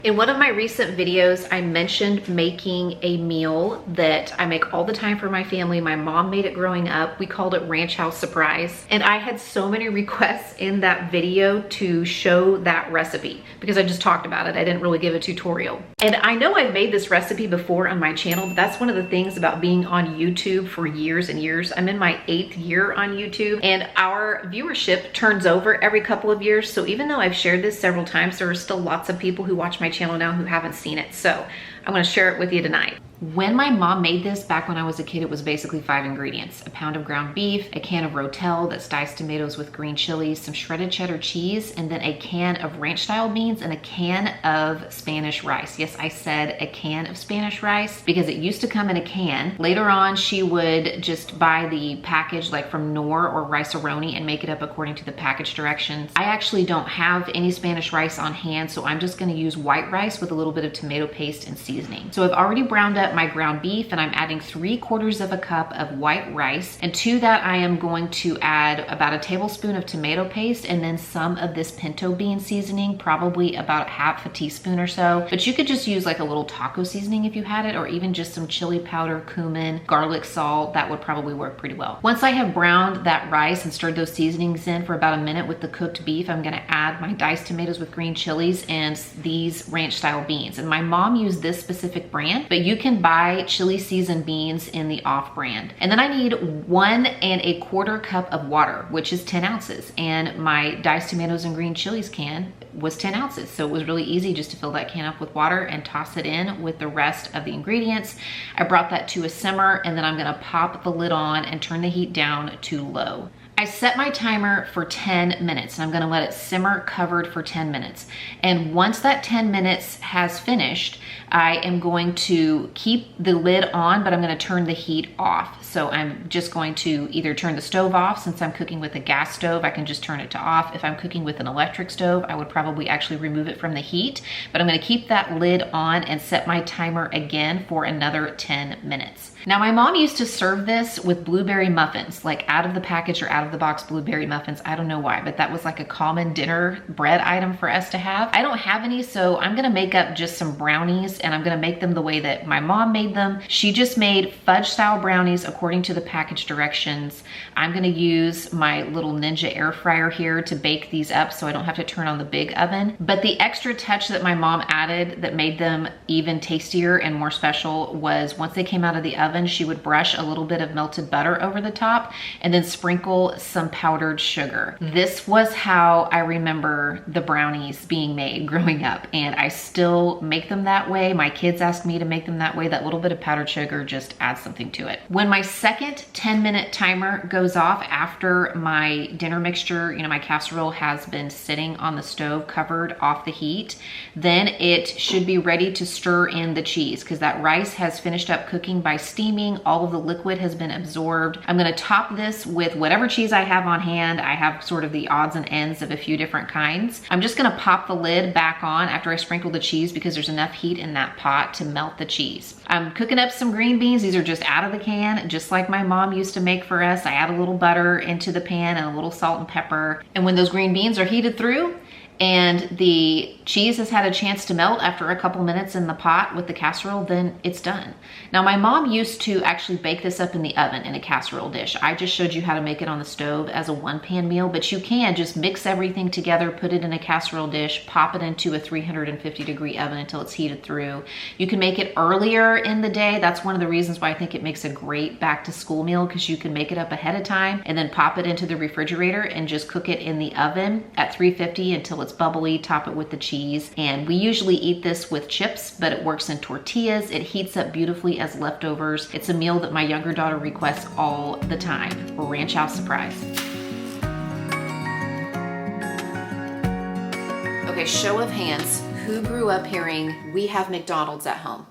In one of my recent videos, I mentioned making a meal that I make all the time for my family. My mom made it growing up. We called it Ranch House Surprise. And I had so many requests in that video to show that recipe because I just talked about it. I didn't really give a tutorial. And I know I've made this recipe before on my channel, but that's one of the things about being on YouTube for years and years. I'm in my 8th year on YouTube and our viewership turns over every couple of years. So even though I've shared this several times, there are still lots of people who watch my channel now who haven't seen it. So I'm gonna share it with you tonight. When my mom made this back when I was a kid, it was basically 5 ingredients: a pound of ground beef, a can of rotel, that's diced tomatoes with green chilies, some shredded cheddar cheese, and then a can of ranch style beans and a can of Spanish rice. Yes, I said a can of Spanish rice because it used to come in a can. Later on, she would just buy the package like from Knorr or Rice-A-Roni and make it up according to the package directions. I actually don't have any Spanish rice on hand, so I'm just gonna use white rice with a little bit of tomato paste and seasoning. So I've already browned up my ground beef and I'm adding 3/4 of a cup of white rice. And to that, I am going to add about a tablespoon of tomato paste and then some of this pinto bean seasoning, probably about half a teaspoon or so. But you could just use like a little taco seasoning if you had it, or even just some chili powder, cumin, garlic salt. That would probably work pretty well. Once I have browned that rice and stirred those seasonings in for about a minute with the cooked beef, I'm gonna add my diced tomatoes with green chilies and these ranch style beans. And my mom used this specific brand, but you can buy chili seasoned beans in the off brand. And then I need 1 1/4 cup of water, which is 10 ounces. And my diced tomatoes and green chilies can was 10 ounces. So it was really easy just to fill that can up with water and toss it in with the rest of the ingredients. I brought that to a simmer and then I'm gonna pop the lid on and turn the heat down to low. I set my timer for 10 minutes and I'm gonna let it simmer covered for 10 minutes. And once that 10 minutes has finished, I am going to keep the lid on, but I'm gonna turn the heat off. So I'm just going to either turn the stove off. Since I'm cooking with a gas stove, I can just turn it to off. If I'm cooking with an electric stove, I would probably actually remove it from the heat, but I'm gonna keep that lid on and set my timer again for another 10 minutes. Now, my mom used to serve this with blueberry muffins, like out of the package or out of the box blueberry muffins. I don't know why, but that was like a common dinner bread item for us to have. I don't have any, so I'm gonna make up just some brownies and I'm gonna make them the way that my mom made them. She just made fudge style brownies according to the package directions. I'm gonna use my little Ninja air fryer here to bake these up so I don't have to turn on the big oven. But the extra touch that my mom added that made them even tastier and more special was once they came out of the oven, she would brush a little bit of melted butter over the top and then sprinkle some powdered sugar. This was how I remember the brownies being made growing up, and I still make them that way. My kids ask me to make them that way. That little bit of powdered sugar just adds something to it. When my second 10-minute timer goes off after my dinner mixture, my casserole has been sitting on the stove covered off the heat, then it should be ready to stir in the cheese because that rice has finished up cooking by steaming. All of the liquid has been absorbed. I'm gonna top this with whatever cheese I have on hand. I have sort of the odds and ends of a few different kinds. I'm just gonna pop the lid back on after I sprinkle the cheese because there's enough heat in that pot to melt the cheese. I'm cooking up some green beans. These are just out of the can, just like my mom used to make for us. I add a little butter into the pan and a little salt and pepper. And when those green beans are heated through, and the cheese has had a chance to melt after a couple minutes in the pot with the casserole, then it's done. Now, my mom used to actually bake this up in the oven in a casserole dish. I just showed you how to make it on the stove as a one-pan meal, but you can just mix everything together, put it in a casserole dish, pop it into a 350-degree oven until it's heated through. You can make it earlier in the day. That's one of the reasons why I think it makes a great back-to-school meal, because you can make it up ahead of time and then pop it into the refrigerator and just cook it in the oven at 350 until it's bubbly, top it with the cheese. And we usually eat this with chips, but it works in tortillas. It heats up beautifully as leftovers. It's a meal that my younger daughter requests all the time. Ranch House Surprise. Okay, show of hands, who grew up hearing, "We have McDonald's at home"?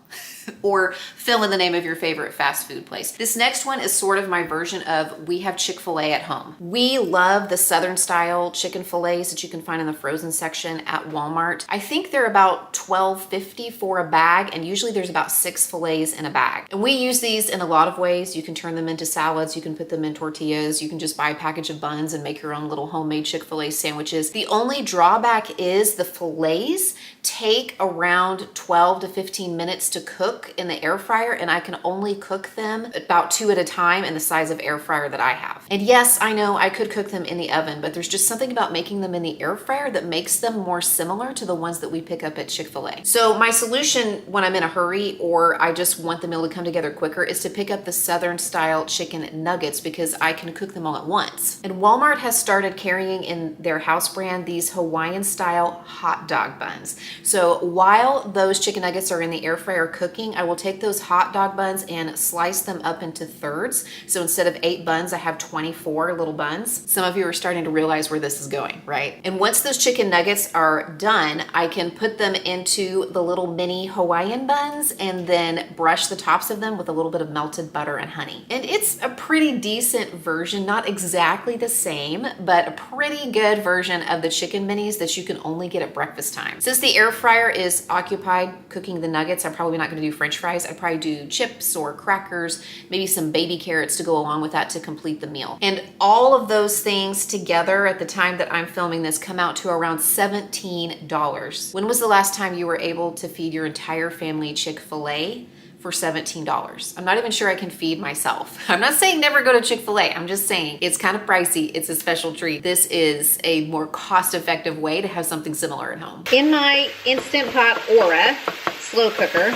or fill in the name of your favorite fast food place. This next one is sort of my version of we have Chick-fil-A at home. We love the Southern style chicken fillets that you can find in the frozen section at Walmart. I think they're about $12.50 for a bag, and usually there's about 6 fillets in a bag. And we use these in a lot of ways. You can turn them into salads, you can put them in tortillas, you can just buy a package of buns and make your own little homemade Chick-fil-A sandwiches. The only drawback is the fillets take around 12 to 15 minutes to cook in the air fryer, and I can only cook them about 2 at a time in the size of air fryer that I have. And yes, I know I could cook them in the oven, but there's just something about making them in the air fryer that makes them more similar to the ones that we pick up at Chick-fil-A. So my solution when I'm in a hurry or I just want the meal to come together quicker is to pick up the Southern style chicken nuggets because I can cook them all at once. And Walmart has started carrying in their house brand these Hawaiian style hot dog buns. So while those chicken nuggets are in the air fryer cooking, I will take those hot dog buns and slice them up into thirds. So instead of 8 buns, I have 24 little buns. Some of you are starting to realize where this is going, right? And once those chicken nuggets are done, I can put them into the little mini Hawaiian buns and then brush the tops of them with a little bit of melted butter and honey. And it's a pretty decent version, not exactly the same, but a pretty good version of the chicken minis that you can only get at breakfast time. Since the air fryer is occupied cooking the nuggets, I'm probably not gonna do French fries. I'd probably do chips or crackers, maybe some baby carrots to go along with that to complete the meal. And all of those things together at the time that I'm filming this come out to around $17. When was the last time you were able to feed your entire family Chick-fil-A for $17? I'm not even sure I can feed myself. I'm not saying never go to Chick-fil-A. I'm just saying it's kind of pricey. It's a special treat. This is a more cost-effective way to have something similar at home. In my Instant Pot Aura slow cooker,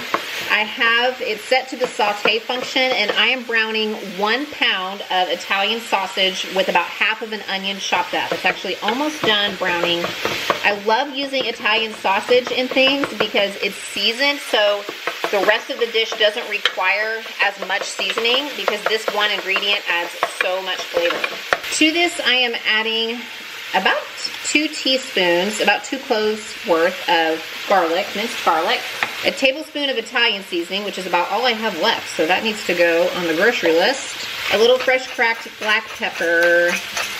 I have it set to the saute function, and I am browning 1 pound of Italian sausage with about half of an onion chopped up. It's actually almost done browning. I love using Italian sausage in things because it's seasoned, so the rest of the dish doesn't require as much seasoning because this one ingredient adds so much flavor. To this, I am adding about 2 teaspoons, about 2 cloves worth of garlic, minced garlic, a tablespoon of Italian seasoning, which is about all I have left, so that needs to go on the grocery list, a little fresh cracked black pepper,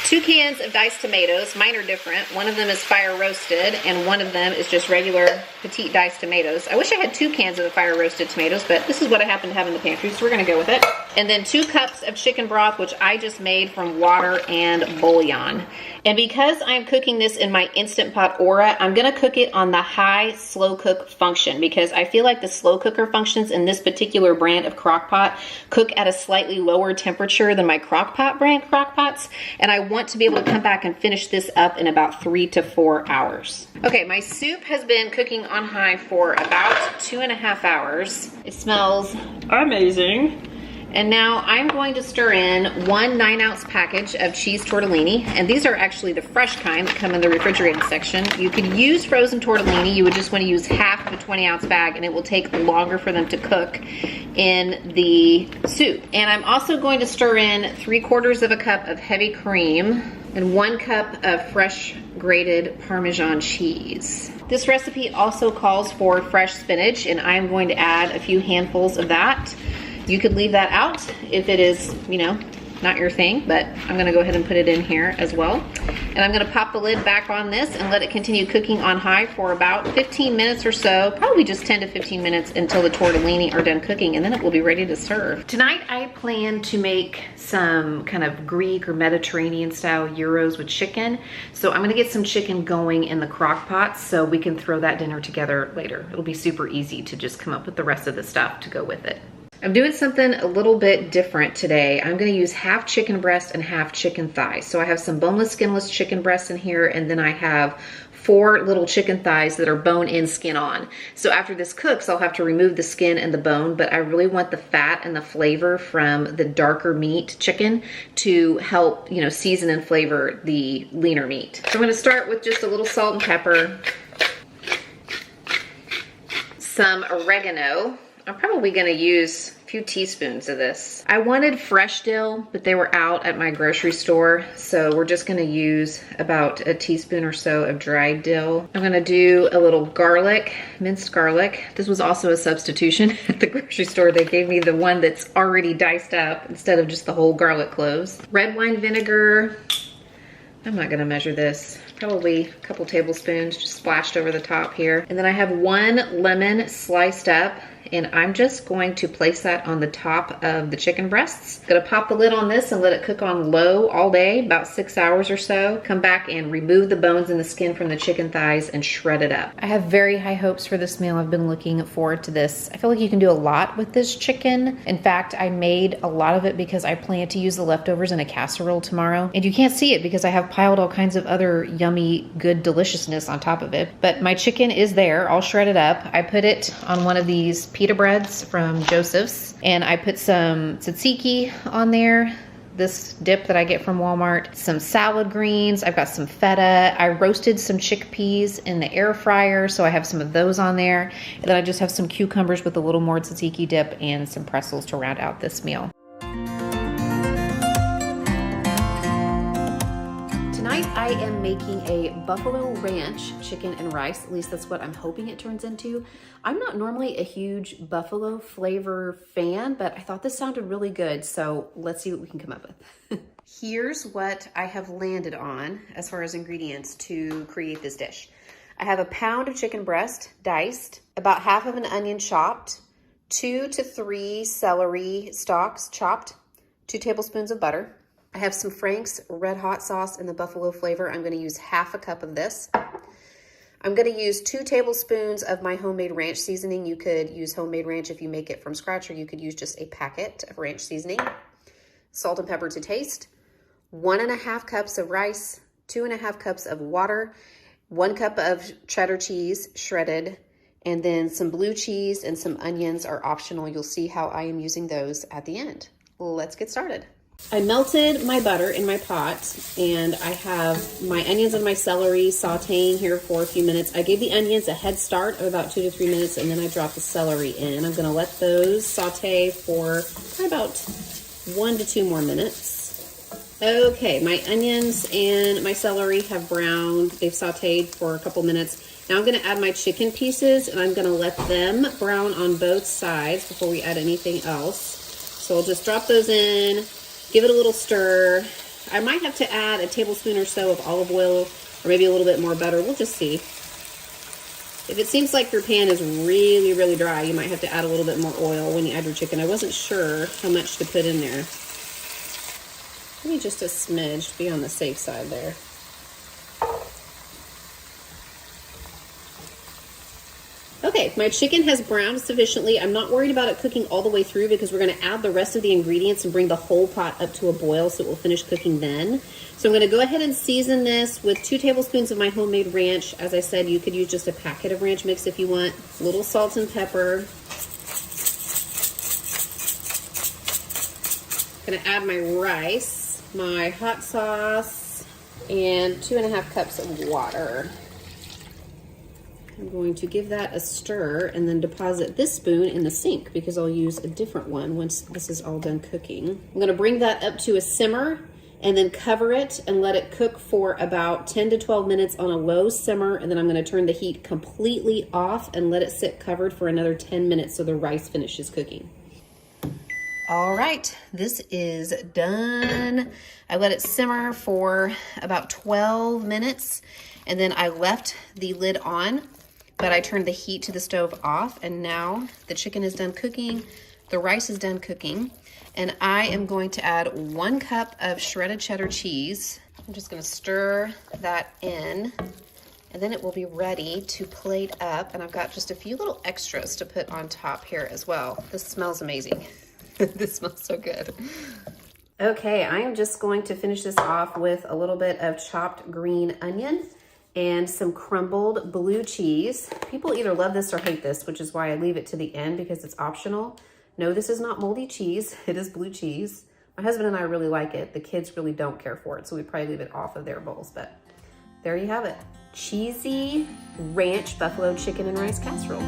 2 cans of diced tomatoes. Mine are different. One of them is fire roasted, and one of them is just regular petite diced tomatoes. I wish I had 2 cans of the fire roasted tomatoes, but this is what I happen to have in the pantry, so we're gonna go with it. And then 2 cups of chicken broth, which I just made from water and bouillon. And because I'm cooking this in my Instant Pot Aura, I'm gonna cook it on the high slow cook function because I feel like the slow cooker functions in this particular brand of crockpot cook at a slightly lower temperature than my crockpot brand crockpots. And I want to be able to come back and finish this up in about 3 to 4 hours. Okay, my soup has been cooking on high for about 2.5 hours. It smells amazing. And now I'm going to stir in 1 9-ounce package of cheese tortellini. And these are actually the fresh kind that come in the refrigerated section. You could use frozen tortellini. You would just want to use half of a 20-ounce bag, and it will take longer for them to cook in the soup. And I'm also going to stir in 3/4 of a cup of heavy cream and 1 cup of fresh grated Parmesan cheese. This recipe also calls for fresh spinach, and I'm going to add a few handfuls of that. You could leave that out if it is, you know, not your thing, but I'm gonna go ahead and put it in here as well. And I'm gonna pop the lid back on this and let it continue cooking on high for about 15 minutes or so, probably just 10 to 15 minutes until the tortellini are done cooking, and then it will be ready to serve. Tonight I plan to make some kind of Greek or Mediterranean style gyros with chicken. So I'm gonna get some chicken going in the crock pot so we can throw that dinner together later. It'll be super easy to just come up with the rest of the stuff to go with it. I'm doing something a little bit different today. I'm gonna use half chicken breast and half chicken thigh. So I have some boneless, skinless chicken breasts in here, and then I have 4 little chicken thighs that are bone in, skin on. So after this cooks, I'll have to remove the skin and the bone, but I really want the fat and the flavor from the darker meat chicken to help, you know, season and flavor the leaner meat. So I'm gonna start with just a little salt and pepper, some oregano. I'm probably gonna use a few teaspoons of this. I wanted fresh dill, but they were out at my grocery store, so we're just gonna use about a teaspoon or so of dried dill. I'm gonna do a little garlic, minced garlic. This was also a substitution at the grocery store. They gave me the one that's already diced up instead of just the whole garlic cloves. Red wine vinegar. I'm not gonna measure this. Probably a couple tablespoons just splashed over the top here. And then I have 1 lemon sliced up, and I'm just going to place that on the top of the chicken breasts. Gonna pop the lid on this and let it cook on low all day, about 6 hours or so. Come back and remove the bones and the skin from the chicken thighs and shred it up. I have very high hopes for this meal. I've been looking forward to this. I feel like you can do a lot with this chicken. In fact, I made a lot of it because I plan to use the leftovers in a casserole tomorrow. And you can't see it because I have piled all kinds of other yummy, good deliciousness on top of it. But my chicken is there, all shredded up. I put it on one of these pita breads from Joseph's, and I put some tzatziki on there, this dip that I get from Walmart, some salad greens, I've got some feta, I roasted some chickpeas in the air fryer, so I have some of those on there, and then I just have some cucumbers with a little more tzatziki dip and some pretzels to round out this meal. Tonight I am making a buffalo ranch chicken and rice. At least that's what I'm hoping it turns into. I'm not normally a huge buffalo flavor fan, but I thought this sounded really good, so let's see what we can come up with. Here's what I have landed on as far as ingredients to create this dish. I have a pound of chicken breast diced, about half of an onion chopped, 2 to 3 celery stalks chopped, 2 tablespoons of butter. I have some Frank's Red Hot sauce in the buffalo flavor. I'm gonna use half a cup of this. I'm gonna use 2 tablespoons of my homemade ranch seasoning. You could use homemade ranch if you make it from scratch, or you could use just a packet of ranch seasoning. Salt and pepper to taste. 1.5 cups of rice, 2.5 cups of water, 1 cup of cheddar cheese shredded, and then some blue cheese and some onions are optional. You'll see how I am using those at the end. Let's get started. I melted my butter in my pot, and I have my onions and my celery sauteing here for a few minutes. I gave the onions a head start of about 2 to 3 minutes, and then I dropped the celery in. I'm gonna let those saute for about 1 to 2 more minutes. Okay, my onions and my celery have browned. They've sauteed for a couple minutes. Now I'm gonna add my chicken pieces, and I'm gonna let them brown on both sides before we add anything else. So I'll just drop those in. Give it a little stir. I might have to add a tablespoon or so of olive oil, or maybe a little bit more butter. We'll just see. If it seems like your pan is really, really dry, you might have to add a little bit more oil when you add your chicken. I wasn't sure how much to put in there. Maybe just a smidge to be on the safe side there. Okay, my chicken has browned sufficiently. I'm not worried about it cooking all the way through because we're gonna add the rest of the ingredients and bring the whole pot up to a boil, so it will finish cooking then. So I'm gonna go ahead and season this with 2 tablespoons of my homemade ranch. As I said, you could use just a packet of ranch mix if you want. A little salt and pepper. Gonna add my rice, my hot sauce, and 2.5 cups of water. I'm going to give that a stir and then deposit this spoon in the sink because I'll use a different one once this is all done cooking. I'm gonna bring that up to a simmer and then cover it and let it cook for about 10 to 12 minutes on a low simmer, and then I'm gonna turn the heat completely off and let it sit covered for another 10 minutes so the rice finishes cooking. All right, this is done. I let it simmer for about 12 minutes and then I left the lid on, but I turned the heat to the stove off, and now the chicken is done cooking, the rice is done cooking, and I am going to add 1 cup of shredded cheddar cheese. I'm just gonna stir that in, and then it will be ready to plate up, and I've got just a few little extras to put on top here as well. This smells amazing. This smells so good. Okay, I am just going to finish this off with a little bit of chopped green onion and some crumbled blue cheese. People either love this or hate this, which is why I leave it to the end because it's optional. No, this is not moldy cheese. It is blue cheese. My husband and I really like it. The kids really don't care for it, so we probably leave it off of their bowls, but there you have it. Cheesy ranch buffalo chicken and rice casserole.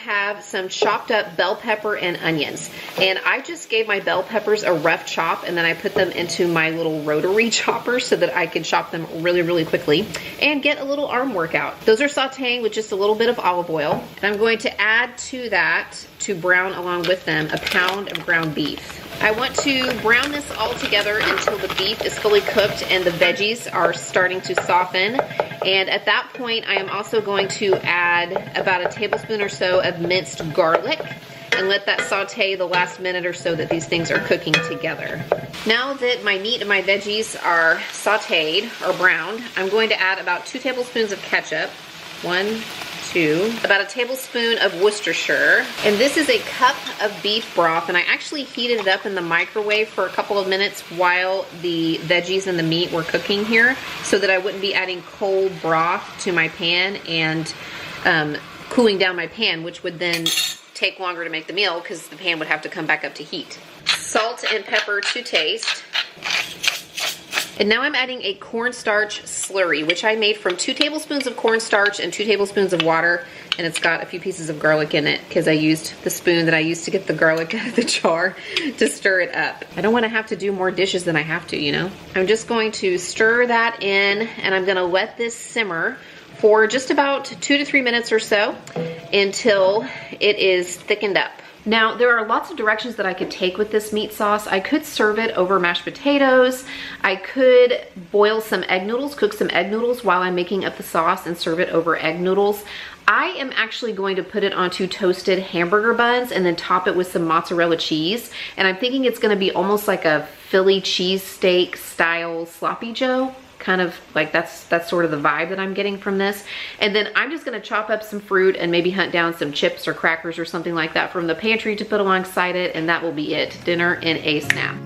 have some chopped up bell pepper and onions. And I just gave my bell peppers a rough chop, and then I put them into my little rotary chopper so that I could chop them really, really quickly and get a little arm workout. Those are sauteing with just a little bit of olive oil. And I'm going to add to that, to brown along with them, a pound of ground beef. I want to brown this all together until the beef is fully cooked and the veggies are starting to soften. And at that point, I am also going to add about a tablespoon or so of minced garlic and let that saute the last minute or so that these things are cooking together. Now that my meat and my veggies are sauteed or browned, I'm going to add about 2 tablespoons of ketchup. 1, 2, about a tablespoon of Worcestershire. And this is a cup of beef broth, and I actually heated it up in the microwave for a couple of minutes while the veggies and the meat were cooking here, so that I wouldn't be adding cold broth to my pan and cooling down my pan, which would then take longer to make the meal because the pan would have to come back up to heat. Salt and pepper to taste. And now I'm adding a cornstarch slurry, which I made from 2 tablespoons of cornstarch and 2 tablespoons of water, and it's got a few pieces of garlic in it because I used the spoon that I used to get the garlic out of the jar to stir it up. I don't want to have to do more dishes than I have to, you know? I'm just going to stir that in, and I'm going to let this simmer for just about 2 to 3 minutes or so until it is thickened up. Now, there are lots of directions that I could take with this meat sauce. I could serve it over mashed potatoes. I could boil some egg noodles, cook some egg noodles while I'm making up the sauce and serve it over egg noodles. I am actually going to put it onto toasted hamburger buns and then top it with some mozzarella cheese. And I'm thinking it's gonna be almost like a Philly cheesesteak style sloppy joe. Kind of like that's sort of the vibe that I'm getting from this. And then I'm just gonna chop up some fruit and maybe hunt down some chips or crackers or something like that from the pantry to put alongside it, and that will be it. Dinner in a snap.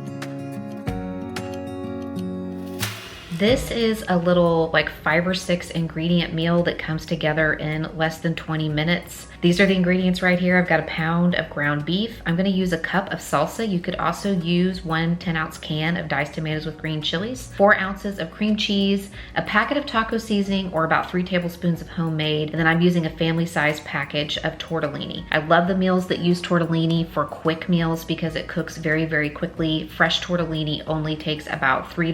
This is a little like 5 or 6 ingredient meal that comes together in less than 20 minutes. These are the ingredients right here. I've got a pound of ground beef. I'm gonna use a cup of salsa. You could also use 1 10-ounce can of diced tomatoes with green chilies, 4 ounces of cream cheese, a packet of taco seasoning or about 3 tablespoons of homemade, and then I'm using a family-sized package of tortellini. I love the meals that use tortellini for quick meals because it cooks very, very quickly. Fresh tortellini only takes about 3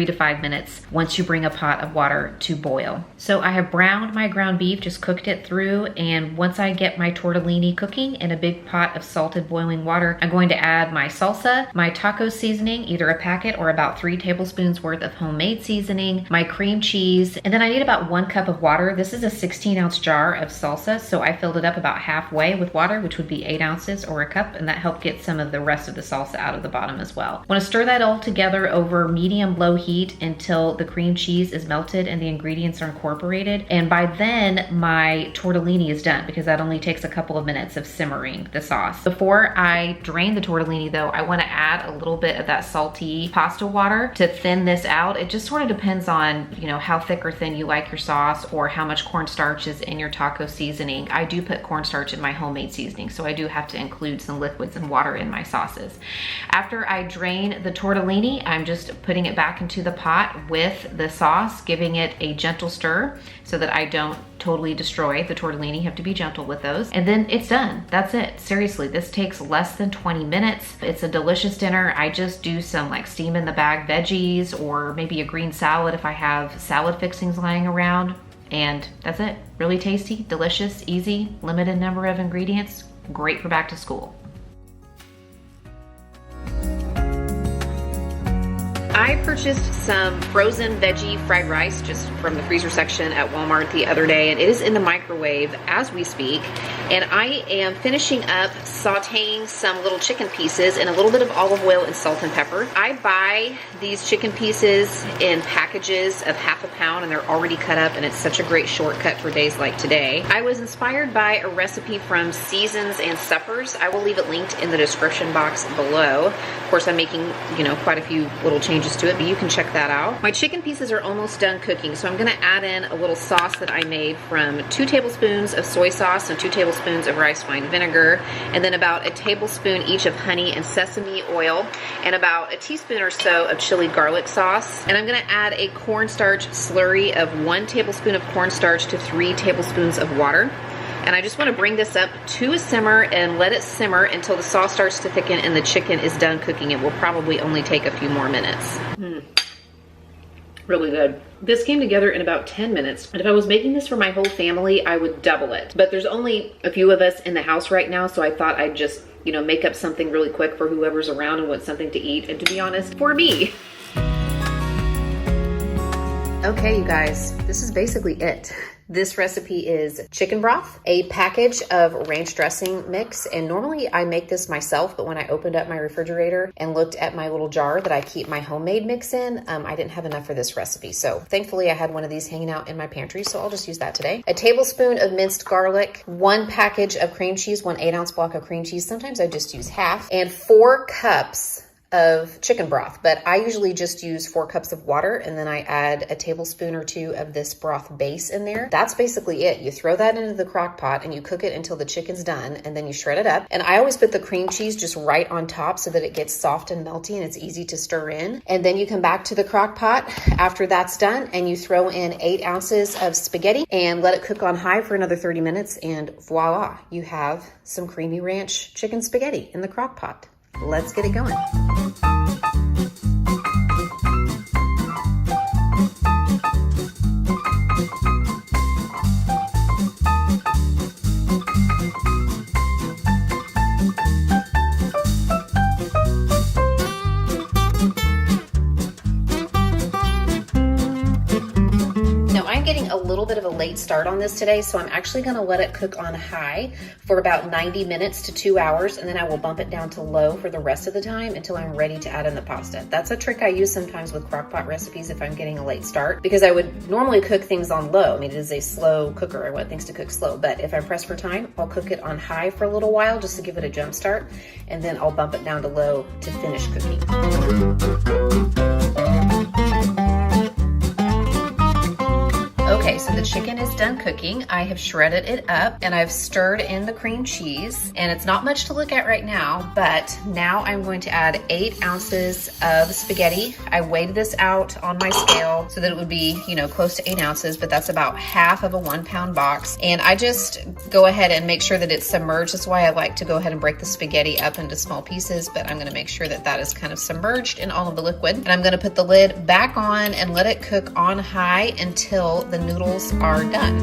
to 5 minutes once you bring a pot of water to boil. So I have browned my ground beef, just cooked it through, and once I get my tortellini cooking in a big pot of salted boiling water, I'm going to add my salsa, my taco seasoning, either a packet or about 3 tablespoons worth of homemade seasoning, my cream cheese, and then I need about 1 cup of water. This is a 16-ounce jar of salsa, so I filled it up about halfway with water, which would be 8 ounces or a cup, and that helped get some of the rest of the salsa out of the bottom as well. I want to stir that all together over medium-low heat until the cream cheese is melted and the ingredients are incorporated. And by then my tortellini is done because that only takes a couple of minutes of simmering the sauce. Before I drain the tortellini though, I want to add a little bit of that salty pasta water to thin this out. It just sort of depends on, you know, how thick or thin you like your sauce or how much cornstarch is in your taco seasoning. I do put cornstarch in my homemade seasoning, so I do have to include some liquids and water in my sauces. After I drain the tortellini, I'm just putting it back into the pot with the sauce, giving it a gentle stir so that I don't totally destroy the tortellini. You have to be gentle with those. And then it's done. That's it. Seriously, this takes less than 20 minutes. It's a delicious dinner. I just do some like steam in the bag veggies or maybe a green salad if I have salad fixings lying around. And that's it. Really tasty, delicious, easy, limited number of ingredients. Great for back to school. I purchased some frozen veggie fried rice just from the freezer section at Walmart the other day, and it is in the microwave as we speak. And I am finishing up sauteing some little chicken pieces in a little bit of olive oil and salt and pepper. I buy these chicken pieces in packages of ½ pound and they're already cut up, and it's such a great shortcut for days like today. I was inspired by a recipe from Seasons and Suppers. I will leave it linked in the description box below. Of course, I'm making, you know, quite a few little changes to it, but you can check that out. My chicken pieces are almost done cooking, so I'm gonna add in a little sauce that I made from 2 tablespoons of soy sauce and 2 tablespoons of rice wine vinegar, and then about a tablespoon each of honey and sesame oil, and about a teaspoon or so of chili garlic sauce. And I'm gonna add a cornstarch slurry of 1 tablespoon of cornstarch to 3 tablespoons of water. And I just want to bring this up to a simmer and let it simmer until the sauce starts to thicken and the chicken is done cooking. It will probably only take a few more minutes. Really good. This came together in about 10 minutes. And if I was making this for my whole family, I would double it. But there's only a few of us in the house right now, so I thought I'd just, you know, make up something really quick for whoever's around and wants something to eat. And to be honest, for me. Okay, you guys, this is basically it. This recipe is chicken broth, a package of ranch dressing mix, and normally I make this myself, but when I opened up my refrigerator and looked at my little jar that I keep my homemade mix in, I didn't have enough for this recipe. So thankfully I had one of these hanging out in my pantry, so I'll just use that today. A tablespoon of minced garlic, 1 package of cream cheese, 1 8-ounce block of cream cheese. Sometimes I just use half, and 4 cups of chicken broth, but I usually just use 4 cups of water, and then I add a tablespoon or 2 of this broth base in there. That's basically it. You throw that into the crock pot and you cook it until the chicken's done, and then you shred it up. And I always put the cream cheese just right on top so that it gets soft and melty and it's easy to stir in. And then you come back to the crock pot after that's done and you throw in 8 ounces of spaghetti and let it cook on high for another 30 minutes, and voila, you have some creamy ranch chicken spaghetti in the crock pot. Let's get it going. A little bit of a late start on this today, so I'm actually going to let it cook on high for about 90 minutes to 2 hours, and then I will bump it down to low for the rest of the time until I'm ready to add in the pasta. That's a trick I use sometimes with crockpot recipes if I'm getting a late start, because I would normally cook things on low. I mean, it is a slow cooker. I want things to cook slow, but if I'm pressed for time, I'll cook it on high for a little while just to give it a jump start, and then I'll bump it down to low to finish cooking. Okay, so the chicken is done cooking. I have shredded it up and I've stirred in the cream cheese, and it's not much to look at right now, but now I'm going to add 8 ounces of spaghetti. I weighed this out on my scale so that it would be, you know, close to 8 ounces, but that's about half of a 1-pound box. And I just go ahead and make sure that it's submerged. That's why I like to go ahead and break the spaghetti up into small pieces, but I'm gonna make sure that that is kind of submerged in all of the liquid. And I'm gonna put the lid back on and let it cook on high until the noodles are done.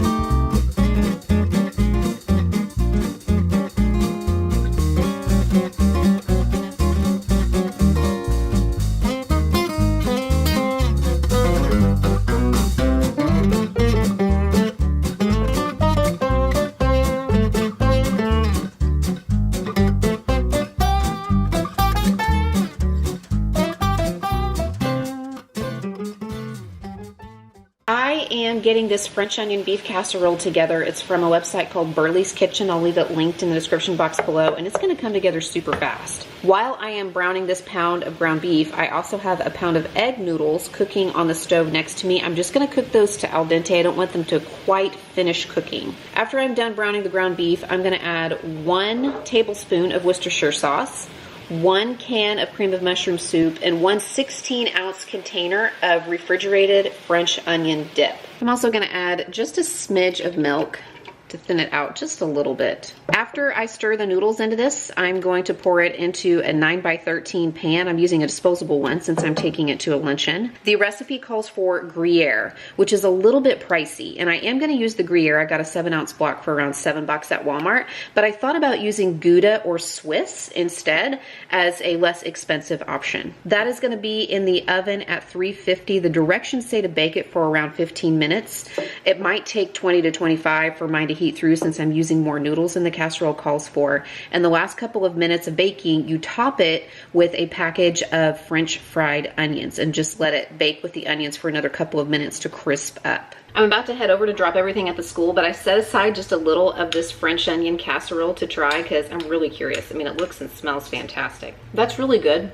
I am getting this French onion beef casserole together. It's from a website called Burley's Kitchen. I'll leave it linked in the description box below, and it's going to come together super fast. While I am browning this pound of ground beef, I also have a pound of egg noodles cooking on the stove next to me. I'm just going to cook those to al dente. I don't want them to quite finish cooking. After I'm done browning the ground beef, I'm going to add 1 tablespoon of Worcestershire sauce, 1 can of cream of mushroom soup, and 1 16-ounce container of refrigerated French onion dip. I'm also going to add just a smidge of milk to thin it out just a little bit. After I stir the noodles into this, I'm going to pour it into a 9x13 pan. I'm using a disposable one since I'm taking it to a luncheon. The recipe calls for Gruyere, which is a little bit pricey, and I am going to use the Gruyere. I got a 7-ounce block for around $7 at Walmart, but I thought about using Gouda or Swiss instead as a less expensive option. That is going to be in the oven at 350. The directions say to bake it for around 15 minutes. It might take 20 to 25 for mine to heat through since I'm using more noodles than the casserole calls for. And the last couple of minutes of baking, you top it with a package of French fried onions and just let it bake with the onions for another couple of minutes to crisp up. I'm about to head over to drop everything at the school, but I set aside just a little of this French onion casserole to try because I'm really curious. I mean, it looks and smells fantastic. That's really good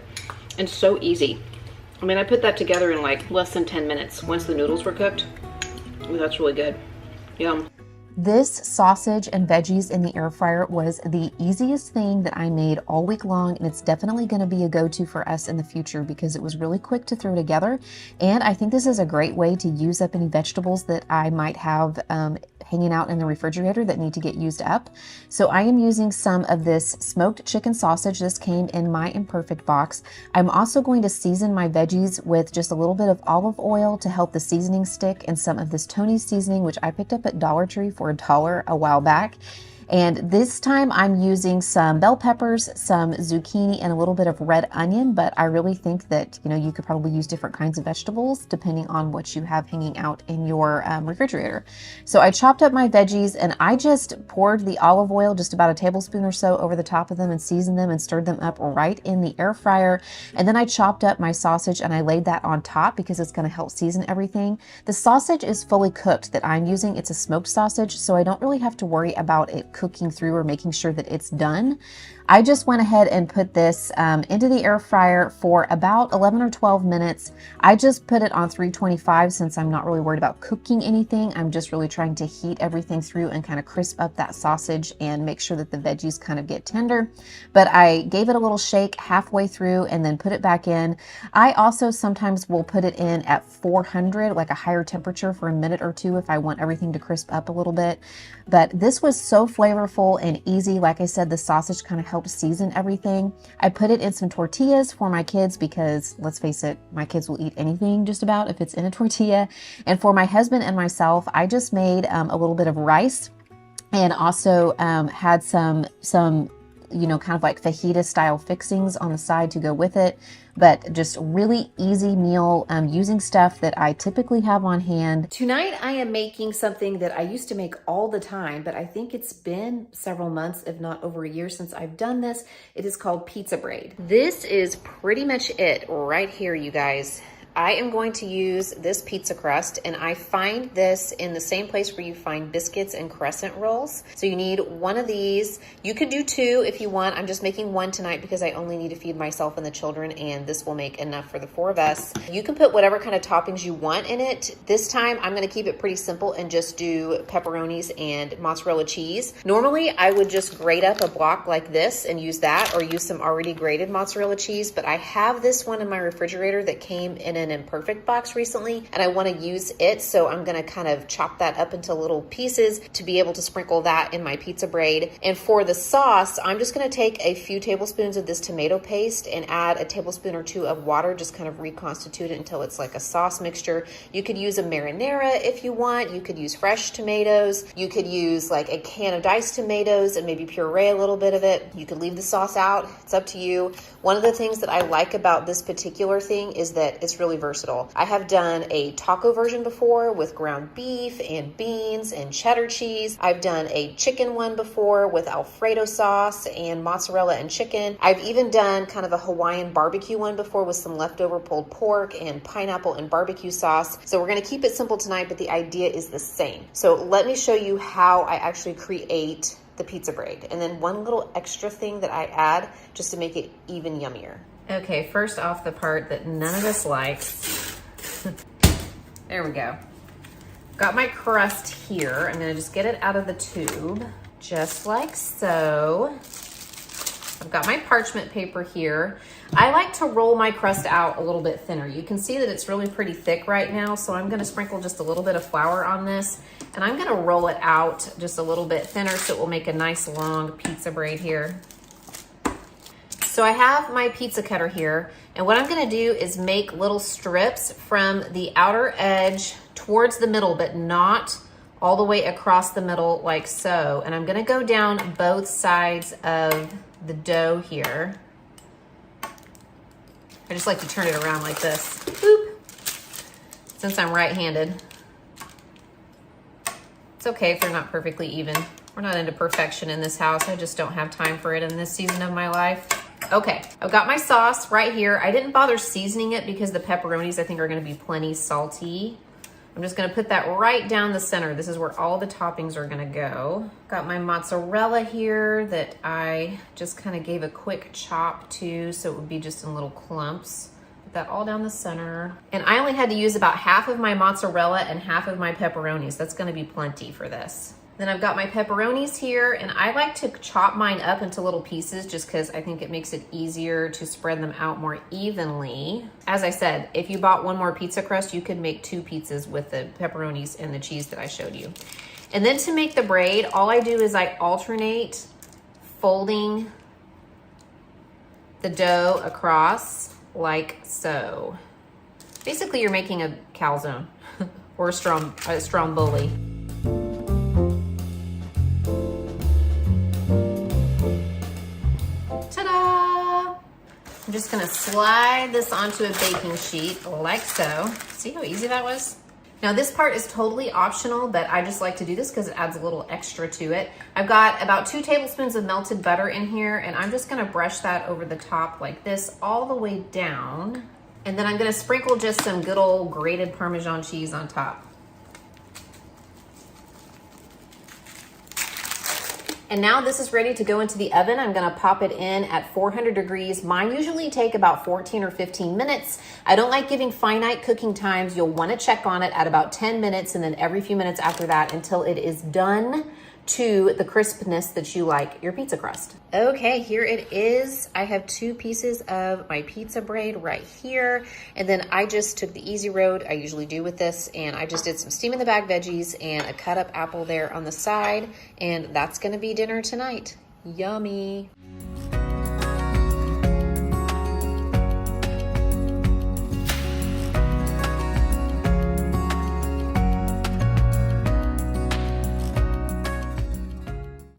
and so easy. I mean, I put that together in like less than 10 minutes once the noodles were cooked. Ooh, that's really good. Yum. This sausage and veggies in the air fryer was the easiest thing that I made all week long, and it's definitely going to be a go-to for us in the future because it was really quick to throw together. And I think this is a great way to use up any vegetables that I might have hanging out in the refrigerator that need to get used up. So I am using some of this smoked chicken sausage. This came in my imperfect box. I'm also going to season my veggies with just a little bit of olive oil to help the seasoning stick, and some of this Tony's seasoning, which I picked up at Dollar Tree for $1 a while back. And this time I'm using some bell peppers, some zucchini, and a little bit of red onion, but I really think that, you could probably use different kinds of vegetables depending on what you have hanging out in your refrigerator. So I chopped up my veggies and I just poured the olive oil, just about a tablespoon or so, over the top of them and seasoned them and stirred them up right in the air fryer. And then I chopped up my sausage and I laid that on top because it's going to help season everything. The sausage is fully cooked that I'm using. It's a smoked sausage, so I don't really have to worry about it cooking through or making sure that it's done. I just went ahead and put this into the air fryer for about 11 or 12 minutes. I just put it on 325 since I'm not really worried about cooking anything. I'm just really trying to heat everything through and kind of crisp up that sausage and make sure that the veggies kind of get tender. But I gave it a little shake halfway through and then put it back in. I also sometimes will put it in at 400, like a higher temperature, for a minute or two if I want everything to crisp up a little bit. But this was so flavorful and easy. Like I said, the sausage kind of helped season everything. I put it in some tortillas for my kids because, let's face it, my kids will eat anything just about if it's in a tortilla. And for my husband and myself, I just made a little bit of rice and also had some kind of like fajita style fixings on the side to go with it. But just really easy meal using stuff that I typically have on hand. Tonight I am making something that I used to make all the time, but I think it's been several months, if not over a year, since I've done this. It is called pizza braid. This is pretty much it right here, you guys. I am going to use this pizza crust, and I find this in the same place where you find biscuits and crescent rolls. So you need one of these. You could do two if you want. I'm just making one tonight because I only need to feed myself and the children, and this will make enough for the 4 of us. You can put whatever kind of toppings you want in it. This time I'm going to keep it pretty simple and just do pepperonis and mozzarella cheese. Normally I would just grate up a block like this and use that, or use some already grated mozzarella cheese, but I have this one in my refrigerator that came in an imperfect box recently, and I want to use it, so I'm going to kind of chop that up into little pieces to be able to sprinkle that in my pizza braid. And for the sauce, I'm just going to take a few tablespoons of this tomato paste and add a tablespoon or 2 of water, just kind of reconstitute it until it's like a sauce mixture. You could use a marinara if you want. You could use fresh tomatoes. You could use like a can of diced tomatoes and maybe puree a little bit of it. You could leave the sauce out. It's up to you. One of the things that I like about this particular thing is that it's really versatile. I have done a taco version before with ground beef and beans and cheddar cheese. I've done a chicken one before with Alfredo sauce and mozzarella and chicken. I've even done kind of a Hawaiian barbecue one before with some leftover pulled pork and pineapple and barbecue sauce. So we're going to keep it simple tonight, but the idea is the same. So let me show you how I actually create the pizza braid, and then one little extra thing that I add just to make it even yummier. Okay, first off, the part that none of us likes. There we go. Got my crust here. I'm gonna just get it out of the tube, just like so. I've got my parchment paper here. I like to roll my crust out a little bit thinner. You can see that it's really pretty thick right now, so I'm gonna sprinkle just a little bit of flour on this, and I'm gonna roll it out just a little bit thinner so it will make a nice long pizza braid here. So I have my pizza cutter here, and what I'm gonna do is make little strips from the outer edge towards the middle, but not all the way across the middle like so. And I'm gonna go down both sides of the dough here. I just like to turn it around like this, boop, since I'm right-handed. It's okay if they're not perfectly even. We're not into perfection in this house. I just don't have time for it in this season of my life. Okay, I've got my sauce right here. I didn't bother seasoning it because the pepperonis I think are gonna be plenty salty. I'm just gonna put that right down the center. This is where all the toppings are gonna go. Got my mozzarella here that I just kind of gave a quick chop to, so it would be just in little clumps. Put that all down the center. And I only had to use about half of my mozzarella and half of my pepperonis. That's gonna be plenty for this. Then I've got my pepperonis here, and I like to chop mine up into little pieces just because I think it makes it easier to spread them out more evenly. As I said, if you bought one more pizza crust, you could make 2 pizzas with the pepperonis and the cheese that I showed you. And then to make the braid, all I do is I alternate folding the dough across like so. Basically, you're making a calzone or a stromboli. Ta-da! I'm just gonna slide this onto a baking sheet like so. See how easy that was? Now this part is totally optional, but I just like to do this because it adds a little extra to it. I've got about 2 tablespoons of melted butter in here, and I'm just gonna brush that over the top like this all the way down. And then I'm gonna sprinkle just some good old grated Parmesan cheese on top. And now this is ready to go into the oven. I'm gonna pop it in at 400 degrees. Mine usually take about 14 or 15 minutes. I don't like giving finite cooking times. You'll wanna check on it at about 10 minutes and then every few minutes after that until it is done to the crispness that you like your pizza crust. Okay, here it is. I have 2 pieces of my pizza braid right here. And then I just took the easy road, I usually do with this, and I just did some steam in the bag veggies and a cut up apple there on the side. And that's gonna be dinner tonight. Yummy.